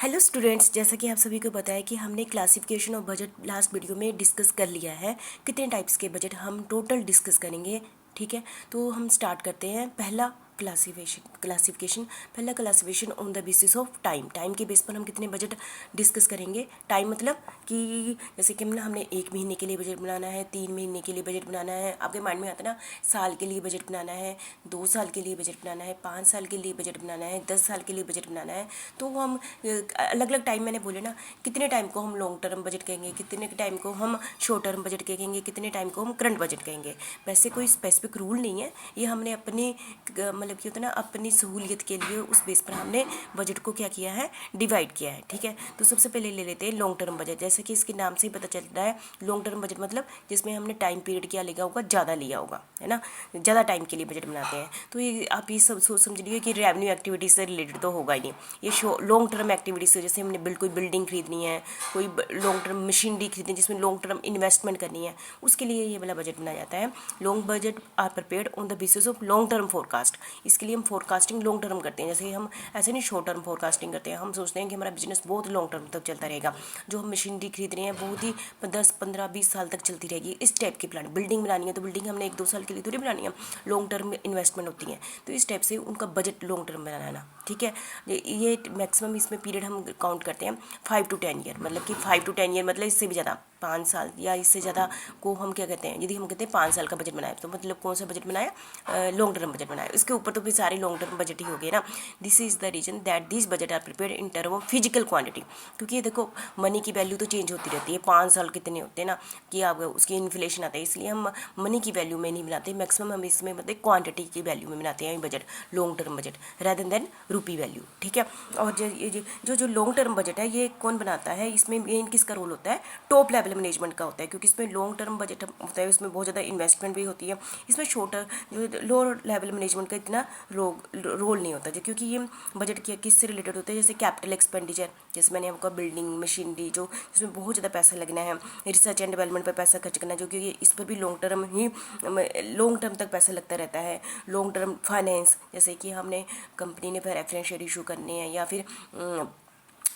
Hello students, जैसा कि आप सभी को पता है कि हमने क्लासिफिकेशन और बजट लास्ट वीडियो में डिस्कस कर लिया है। कितने टाइप्स के बजट हम टोटल डिस्कस करेंगे, ठीक है। तो हम स्टार्ट करते हैं। पहला क्लासिफिकेशन पहला classification on the basis of time. Time के बेस पर हम कितने बजट डिस्कस करेंगे। टाइम मतलब कि जैसे कि हमने 1 महीने के लिए बजट बनाना है, 3 महीने के लिए बजट बनाना है। आपके माइंड में आता है ना, साल के लिए बजट बनाना है, 2 साल के लिए बजट बनाना है, 5 साल के लिए बजट बनाना है, 10 साल के लिए बजट बनाना है। तो हम अलग अलग टाइम, मैंने बोले ना, कितने टाइम को हम लॉन्ग टर्म बजट कहेंगे, कितने टाइम को हम शॉर्ट टर्म बजट कहेंगे, कितने टाइम को हम करंट बजट कहेंगे। वैसे कोई स्पेसिफिक रूल नहीं है, ये हमने अपनी मतलब कि होता है ना, अपनी सहूलियत के लिए उस बेस पर हमने बजट को क्या किया है, डिवाइड किया है, ठीक है। तो सबसे पहले ले लेते हैं लॉन्ग टर्म बजट। जैसे कि इसके नाम से ही पता चल रहा है, लॉन्ग टर्म बजट मतलब जिसमें हमने टाइम पीरियड क्या लिया होगा, ज़्यादा लिया होगा, है ना, ज़्यादा टाइम के लिए बजट बनाते हैं। तो ये आप ये सब सोच समझ लीजिए कि रेवेन्यू एक्टिविटी से रिलेटेड तो होगा ही नहीं, ये लॉन्ग टर्म एक्टिविटी से, जैसे हमने कोई बिल्डिंग खरीदनी है, कोई लॉन्ग टर्म मशीनरी खरीदनी है जिसमें लॉन्ग टर्म इन्वेस्टमेंट करनी है, उसके लिए ये वाला बजट बनाया जाता है। Long budget are prepared on the basis of long term forecast. इसके लिए हम फोरकास्टिंग लॉन्ग टर्म करते हैं। जैसे हम ऐसे नहीं शॉर्ट टर्म फोरकास्टिंग करते हैं, हम सोचते हैं कि हमारा बिजनेस बहुत लॉन्ग टर्म तक चलता रहेगा, जो हम मशीनरी खरीद रहे हैं बहुत ही 10, 15, 20 साल तक चलती रहेगी। इस टाइप की प्लान, बिल्डिंग बनानी है तो बिल्डिंग हमने 1, 2 साल के लिए थोड़ी बनानी है, लॉन्ग टर्म इन्वेस्टमेंट होती है। तो इस टाइप से उनका बजट लॉन्ग टर्म बनाना, ठीक है। ये मैक्सिमम इसमें पीरियड हम काउंट करते हैं 5 to 10 ईयर, मतलब कि 5 to 10 ईयर मतलब इससे भी ज़्यादा, 5 साल या इससे ज़्यादा को हम क्या कहते हैं। यदि हम कहते हैं 5 साल का बजट बनाया, तो मतलब कौन सा बजट बनाया, लॉन्ग टर्म बजट बनाया। इसके ऊपर तो फिर सारे लॉन्ग टर्म बजट ही हो गए ना। This is the reason that this budget are prepared in term of physical quantity. क्योंकि ये देखो, मनी की वैल्यू तो चेंज होती रहती है, 5 साल कितने होते हैं ना, कि आप उसकी इन्फ्लेशन आता है, इसलिए हम मनी की वैल्यू में नहीं बनाते, मैक्सिमम हम इसमें मतलब क्वांटिटी की वैल्यू में बनाते हैं budget, long term budget, rather than रूपी वैल्यू, ठीक है। और जो लॉन्ग टर्म बजट है, ये कौन बनाता है, इसमें मेन किसका रोल होता है, टॉप लेवल मैनेजमेंट का होता है। क्योंकि इसमें लॉन्ग टर्म बजट होता है, उसमें बहुत ज़्यादा इन्वेस्टमेंट भी होती है। इसमें छोटा जो लोअर लेवल मैनेजमेंट का इतना रोल नहीं होता, क्योंकि ये बजट किससे रिलेटेड होता है, जैसे कैपिटल एक्सपेंडिचर, जैसे मैंने आपको बिल्डिंग मशीनरी, जो जिसमें बहुत ज़्यादा पैसा लगना है, रिसर्च एंड डेवलपमेंट पर पैसा खर्च करना, जो कि इस पर भी लॉन्ग टर्म तक पैसा लगता रहता है। लॉन्ग टर्म फाइनेंस, जैसे कि हमने कंपनी ने प्रेफरेंस इशू करने हैं, या फिर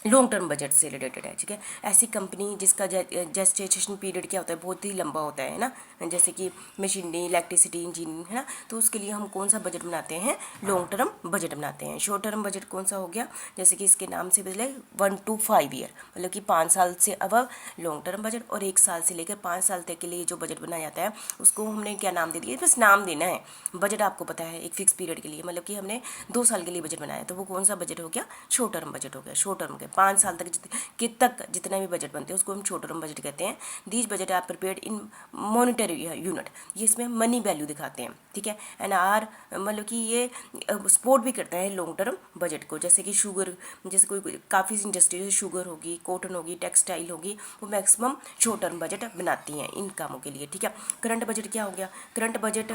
लॉन्ग टर्म बजट से रिलेटेड है, ठीक है। ऐसी कंपनी जिसका जेस्टेशन पीरियड क्या होता है, बहुत ही लंबा होता है ना, जैसे कि मशीनरी, इलेक्ट्रिसिटी, इंजीनियरिंग, है ना। तो उसके लिए हम कौन सा बजट बनाते हैं, लॉन्ग टर्म बजट बनाते हैं। शॉर्ट टर्म बजट कौन सा हो गया, जैसे कि इसके नाम से बदले 1 to 5 ईयर, मतलब कि 5 साल से अबव लॉन्ग टर्म बजट, और 1 साल से लेकर 5 साल तक के लिए जो बजट बनाया जाता है, उसको हमने क्या नाम दे दिया, बस नाम देना है। बजट आपको पता है एक फिक्स पीरियड के लिए, मतलब कि हमने 2 साल के लिए बजट बनाया, तो वो कौन सा बजट हो गया, शॉर्ट टर्म बजट हो गया। शॉर्ट टर्म के 5 साल तक जितना भी बजट बनते हैं उसको हम शॉर्ट टर्म बजट कहते हैं। These budget are prepared in monetary unit, ये इसमें मनी वैल्यू दिखाते हैं, ठीक है। एंड आर मतलब कि ये सपोर्ट भी करता है लॉन्ग टर्म बजट को। जैसे कि शुगर, जैसे कोई काफ़ी इंडस्ट्री, जैसे शुगर होगी, कॉटन होगी, टेक्सटाइल होगी, वो मैक्सिमम शॉर्ट टर्म बजट बनाती हैं इन कामों के लिए, ठीक है। करंट बजट क्या हो गया, करंट बजट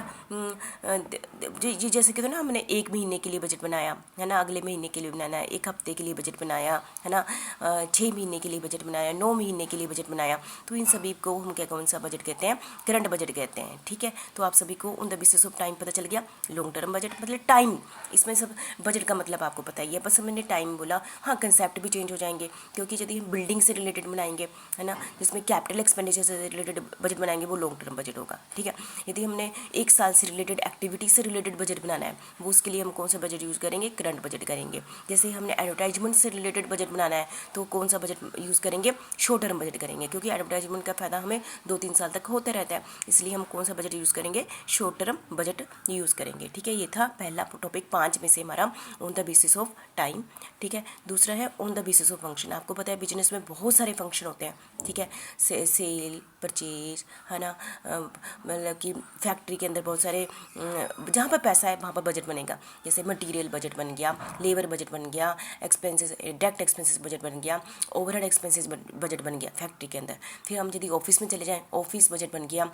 जैसे कि तो ना, हमने 1 महीने के लिए बजट बनाया है ना, अगले महीने के लिए बनाना है, 1 हफ्ते के लिए बजट बनाया है ना, 6 महीने के लिए बजट बनाया, 9 महीने के लिए बजट बनाया, तो इन सभी को हम क्या कौन सा बजट कहते हैं, करंट बजट कहते हैं, ठीक है। तो आप सभी को on the basis of time पता चल गया। लॉन्ग टर्म बजट मतलब टाइम, इसमें सब बजट का मतलब आपको पता ही है, बस मैंने टाइम बोला। हाँ, कंसेप्ट भी चेंज हो जाएंगे, क्योंकि यदि हम बिल्डिंग से रिलेटेड बनाएंगे, है ना, जिसमें कैपिटल एक्सपेंडिचर से रिलेटेड बजट बनाएंगे, वो लॉन्ग टर्म बजट होगा, ठीक है। यदि हमने 1 साल से रिलेटेड एक्टिविटी से रिलेटेड बजट बनाना है, वो उसके लिए हम कौन सा बजट यूज़ करेंगे, करंट बजट करेंगे। जैसे हमने एडवर्टाइजमेंट से रिलेटेड बजट बनाना है, तो कौन सा बजट यूज़ करेंगे, शॉर्ट टर्म बजट करेंगे, क्योंकि एडवर्टाइजमेंट का फायदा हमें 2-3 साल तक होता रहता है, इसलिए हम कौन सा बजट यूज़ करेंगे, शॉर्ट टर्म बजट यूज़ करेंगे, ठीक है। ये था पहला टॉपिक, 5 में से हमारा on the basis of time, ठीक है। दूसरा है on the basis of function. आपको पता है बिजनेस में बहुत सारे फंक्शन होते हैं, ठीक है, सेल, परचेज, है ना, मतलब कि फैक्ट्री के अंदर बहुत सारे जहाँ पर पैसा है वहाँ पर बजट बनेगा। जैसे मटेरियल बजट बन गया, लेबर बजट बन गया, एक्सपेंसेस, डायरेक्ट एक्सपेंसेस बजट बन गया, ओवरहेड एक्सपेंसेस बजट बन गया फैक्ट्री के अंदर। फिर हम यदि ऑफिस में चले जाएं, ऑफिस बजट बन गया,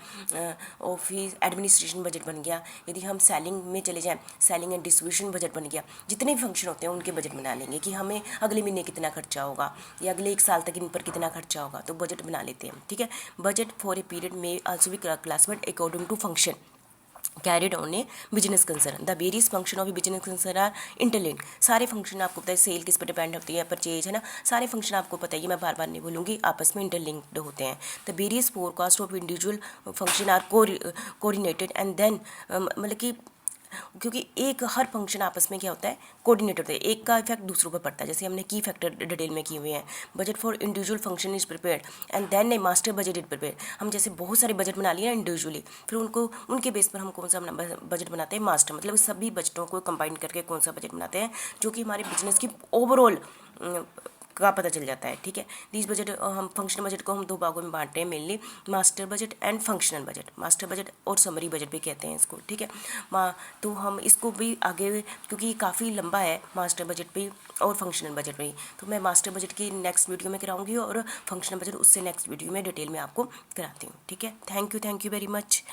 ऑफिस एडमिनिस्ट्रेशन बजट बन गया। यदि हम सेलिंग में चले जाएं, सेलिंग एंड डिस्ट्रीब्यूशन बजट बन गया। जितने भी फंक्शन होते हैं उनके बजट बना लेंगे कि हमें अगले महीने कितना खर्चा होगा, या अगले 1 साल तक इन पर कितना खर्चा होगा, तो बजट बना लेते हैं, ठीक है। बजट फॉर ए पीरियड में आल्सो भी classified according to function. Carried on a business concern. The various function of a business concern are interlinked. सारे फंक्शन आपको पता है, सेल किस पर डिपेंड होती है, परचेज है ना, सारे फंक्शन आपको पता है, मैं बार बार नहीं बोलूँगी, आपस में इंटरलिंक्ड होते हैं। The various forecast of individual function are coordinated and then, मतलब कि क्योंकि एक हर फंक्शन आपस में क्या होता है, कोऑर्डिनेट होता है, एक का इफेक्ट दूसरों पर पड़ता है। जैसे हमने की फैक्टर डिटेल में किए हुए हैं। Budget for individual function is prepared and then a master budget is prepare. हम जैसे बहुत सारे बजट बना लिए ना इंडिविजुअली, फिर उनको उनके बेस पर हम कौन सा बजट बनाते हैं, मास्टर, मतलब सभी बजटों को कंबाइन करके कौन सा बजट बनाते हैं जो कि हमारे बिजनेस की ओवरऑल का पता चल जाता है। ठीक है, दीज बजट, हम फंक्शनल बजट को हम दो भागों में बांटते हैं mainly, master budget and functional budget. Master budget और समरी बजट भी कहते हैं इसको। ठीक है, तो हम इसको भी आगे, क्योंकि काफ़ी लंबा है मास्टर बजट भी और फंक्शनल बजट भी, तो मैं मास्टर बजट की नेक्स्ट वीडियो में कराऊंगी और फंक्शनल बजट उससे नेक्स्ट वीडियो में डिटेल में आपको कराती हूँ। ठीक है, थैंक यू वेरी मच।